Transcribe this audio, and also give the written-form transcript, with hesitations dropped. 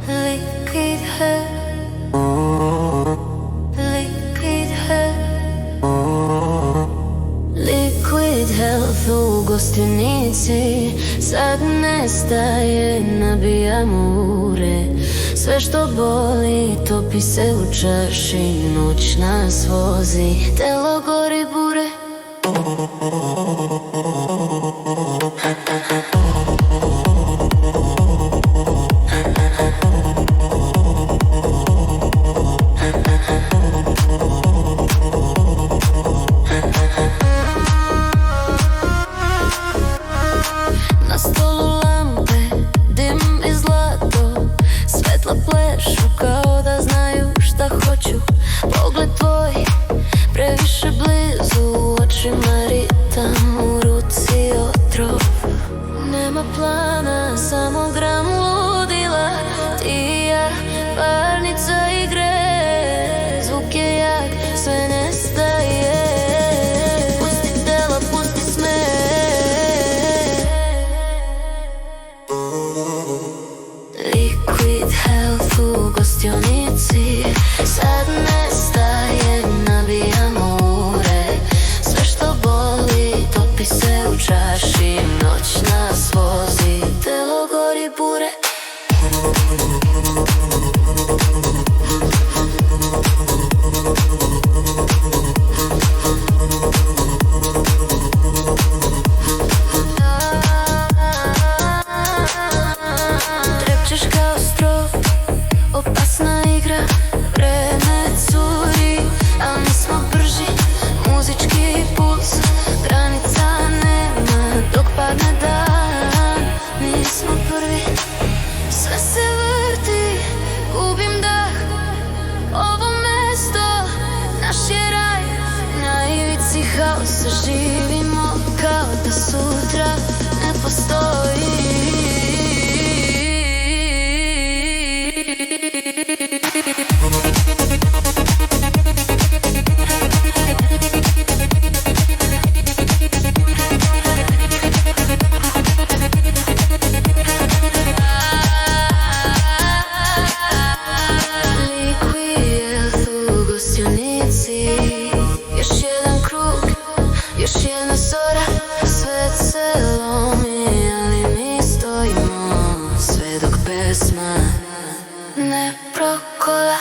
Liquid hair, liquid hair, liquid health u gostionici. Sad nestaje, nabijamo ure. Sve što boli topi se u čaši, noć nas vozi, telo gori bure. Na stolu lampe, dim i zlato, svetla plešu kao da znaju šta hoću. Pogled tvoj, previše blizu, u očima ritam, u ruci otrov. Nema plana, samo gram ludila, ti i ja, parnica igre. Zvuk je jak, sve nestaje, pusti tela, pusti sme. Liquid health u gostionici. Sad nestaje, nabijamo ure. Sve što boli topi se u čaši, noć nas vozi, telo gori bure. Trepčeš kao strop, opasna igra. Vreme curi, al mi smo brži. Muzički puls, granica nema dok padne dan. Mi smo prvi, sve se vrti, gubim dah. Ovo mesto, naš je raj. Na ivici haosa živimo kao da sutra ne postoji. Još jedan krug, još jedna sora. Svet se lomi, ali mi stojimo sve dok pesma ne prokola.